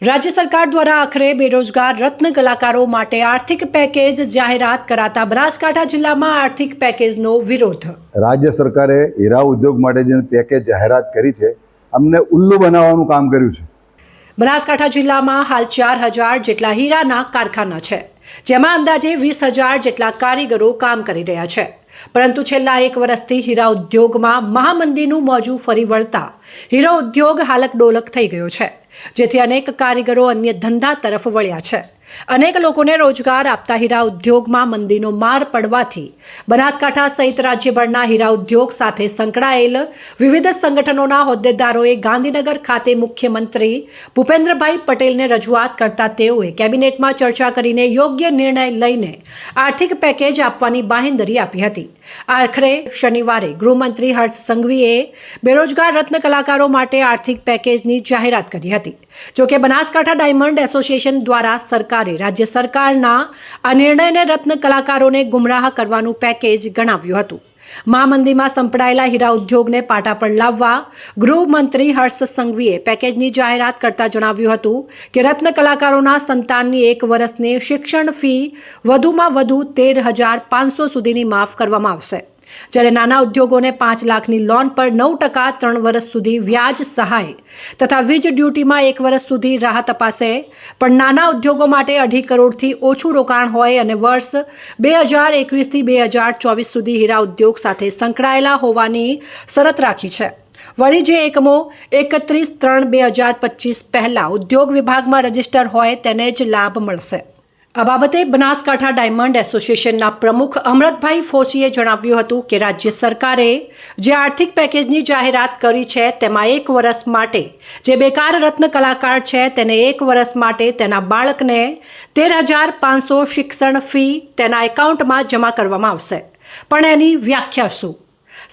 राज्य सरकार द्वारा आखरे बेरोजगार रत्न कलाकारों माटे आर्थिक पैकेज जाहेरात कराता बनासकांठा जिल्लामां आर्थिक पेकेजनो विरोध। राज्य सरकारे हीरा उद्योग माटे जे पेकेज जाहेरात करी छे अमने उल्लू बनाववानुं काम कर्युं छे। बनासकांठा जिल्लामां हाल 4000 जेटला हीराना कारखाना छे, जेमां अंदाजे 20,000 जेटला कारीगरो काम करी रह्या छे। परंतु छेल्ला 1 वर्षथी हीरा उद्योगमां महामंदीनुं मोजું फरी वळता हीरा उद्योग हालक डोलक थई गयो छे, जेथी अनेक कारीगरो अन्य धंधा तरफ वळ्या छे। अनेक लोकोने रोजगार आपता हीरा उद्योगमां मंदीनो मार पड़वाथी बनासकांठा सहित राज्यभરના हीरा उद्योग साथे संकળાયેલ विविध संगठनोना होद्देदारोए गांधीनगर खाते मुख्यमंत्री भूपेन्द्रभाई पटेलने रजूआत करता तेओए केबिनेटमां चर्चा करीने योग्य निर्णय लईने आर्थिक पेकेज आपवानी बाहेंधरी आपी हती। आखरे शनिवारे गृहमंत्री हर्ष संघवीए बेरोजगार रत्न कलाकारो माटे आर्थिक पेकेजनी जाहेरात करी हती। जो के बनासकांठा डायमंड एसोसिएशन द्वारा सरकारे राज्य सरकारना आ निर्णयने रत्न कलाकारोने गुमराह करवानुं पेकेज गणाव्युं हतुं। महामंदीमां संपड़ाયેલા हीरा उद्योगने पाटा पर लाववा गृहमंत्री हर्ष संघवीए पेकेजनी जाहेरात करता जणाव्युं हतुं के रत्न कलाकारोना संताननी 1 वर्षनी शिक्षण फी वधुमां वधु 13,500 सुधीनी माफ करवामां आवशे, જ્યારે નાના ઉદ્યોગોને 5 લાખની લોન પર 9% 3 વર્ષ સુધી વ્યાજ સહાય તથા વીજ ડ્યુટીમાં 1 વર્ષ સુધી રાહત અપાશે। પણ નાના ઉદ્યોગો માટે 2.5 કરોડથી ઓછું રોકાણ હોય અને વર્ષ 2021 થી 2024 સુધી હીરા ઉદ્યોગ સાથે સંકળાયેલા હોવાની શરત રાખી છે। વળી જે એકમો 31/3/2025 પહેલા ઉદ્યોગ વિભાગમાં રજીસ્ટર હોય તેને જ લાભ મળશે। આ બાબતે બનાસકાંઠા ડાયમંડ એસોસિએશનના પ્રમુખ અમરતભાઈ ફોસીએ જણાવ્યું હતું કે રાજ્ય સરકારે જે આર્થિક પેકેજની જાહેરાત કરી છે તેમાં 1 વર્ષ માટે જે બેકાર રત્ન કલાકાર છે તેને 1 વર્ષ માટે તેના બાળકને 13,500 શિક્ષણ ફી તેના એકાઉન્ટમાં જમા કરવામાં આવશે। પણ એની વ્યાખ્યા શું?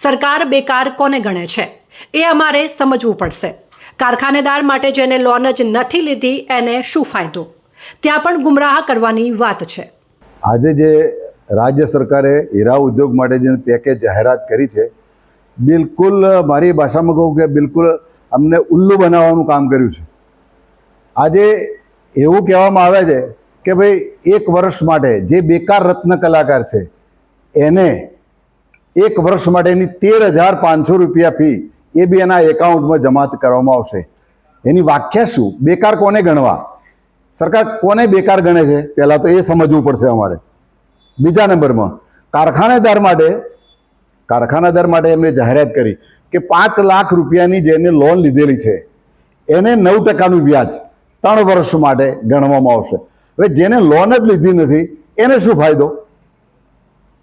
સરકાર બેકાર કોને ગણે છે એ અમારે સમજવું પડશે। કારખાનેદાર માટે જેને લોન જ નથી લીધી એને શું ફાયદો? ત્યાં પણ ગુમરાહ કરવાની વાત છે। આજે જે રાજ્ય સરકારે હીરા ઉદ્યોગ માટે જે પેકેજ જાહેરાત કરી છે બિલકુલ મારી ભાષામાં કહું કે બિલકુલ અમને ઉલ્લુ બનાવવાનું કામ કર્યું છે। આજે એવું કહેવામાં આવે છે કે ભાઈ 1 વર્ષ માટે જે બેકાર રત્ન કલાકાર છે એને 1 વર્ષ માટેની 13,500 રૂપિયા ફી એ બી એના એકાઉન્ટમાં જમા કરવામાં આવશે। એની વ્યાખ્યા શું? બેકાર કોને ગણવા? સરકાર કોને બેકાર ગણે છે પહેલાં તો એ સમજવું પડશે અમારે। બીજા નંબરમાં કારખાનેદાર માટે એમણે જાહેરાત કરી કે 5 લાખ રૂપિયાની જેને લોન લીધેલી છે એને 9%નું વ્યાજ 3 વર્ષ માટે ગણવામાં આવશે। હવે જેને લોન જ લીધી નથી એને શું ફાયદો?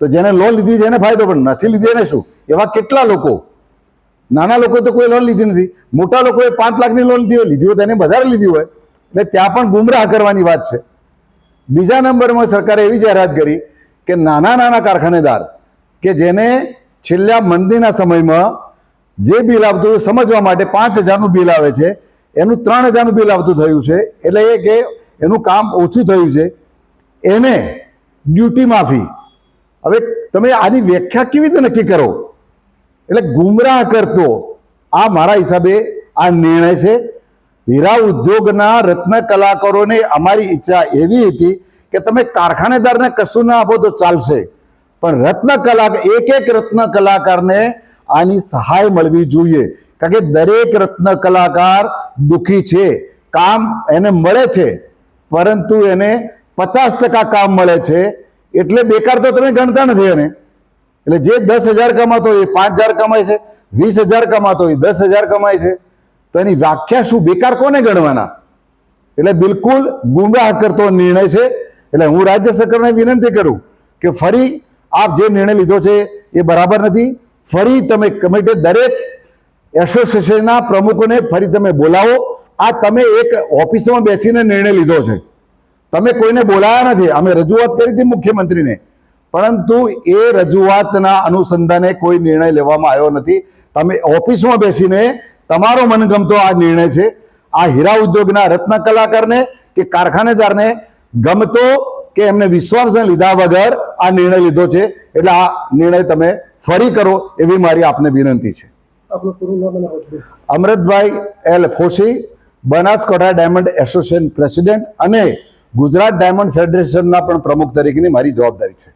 તો જેને લોન લીધી છે એને ફાયદો, પણ નથી લીધી એને શું? એવા કેટલા લોકો? નાના લોકો તો કોઈ લોન લીધી નથી, મોટા લોકોએ 5 લાખની લોન લીધી હોય તો એને વધારે લીધી હોય, એટલે ત્યાં પણ ગુમરાહ કરવાની વાત છે। બીજા નંબરમાં સરકારે એવી જાહેરાત કરી કે નાના કારખાનેદાર કે જેને છેલ્લા મંદીના સમયમાં જે બિલ આવતું સમજવા માટે 5,000નું બિલ આવે છે એનું 3,000નું બિલ આવતું થયું છે, એટલે એ કે એનું કામ ઓછું થયું છે એને ડ્યુટી માફી। હવે તમે આની વ્યાખ્યા કેવી રીતે નક્કી કરો? એટલે ગુમરાહ કરતો આ મારા હિસાબે આ નિર્ણય છે। હીરા ઉદ્યોગના રત્ન કલાકારોને અમારી ઈચ્છા એવી હતી કે તમે કારખાનેદારને કશું ના આપો તો ચાલશે, પણ એક રત્ન કલાકારને આની સહાય મળવી જોઈએ, કારણ કે દરેક રત્ન કલાકાર દુઃખી છે। કામ એને મળે છે પરંતુ એને 50% કામ મળે છે, એટલે બેકાર તો તમે ગણતા નથી એને। એટલે જે 10,000 કમાતો હોય એ 5,000 કમાય છે, 20,000 કમાતો હોય 10,000 કમાય છે, તો એની વ્યાખ્યા શું? બેકાર કોને ગણવાના? એટલે બિલકુલ ગુમરાહ કરતો નિર્ણય છે। એટલે હું રાજ્ય સરકારને વિનંતી કરું કે ફરી આપ જે નિર્ણય લીધો છે એ બરાબર નથી। ફરી તમે કમિટી દરેક એસોસિએશનના પ્રમુખોને ફરી તમે બોલાવો। આ તમે એક ઓફિસમાં બેસીને નિર્ણય લીધો છે, તમે કોઈને બોલાયા નથી। અમે રજૂઆત કરી હતી મુખ્યમંત્રીને, પરંતુ એ રજૂઆતના અનુસંધાને કોઈ નિર્ણય લેવામાં આવ્યો નથી। તમે ઓફિસમાં બેસીને તમારો મનગમતો આ નિર્ણય છે, આ હીરા ઉદ્યોગના રત્ન કલાકારને કે કારખાનેદારને ગમતો કે એમને વિશ્વાસને લીધા વગર આ નિર્ણય લીધો છે, એટલે આ નિર્ણય તમે ફરી કરો એવી મારી આપને વિનંતી છે। Amratbhai L Fosi, Banaskantha diamond association president અને ગુજરાત ડાયમંડ ફેડરેશનના પણ પ્રમુખ તરીકેની મારી જવાબદારી છે.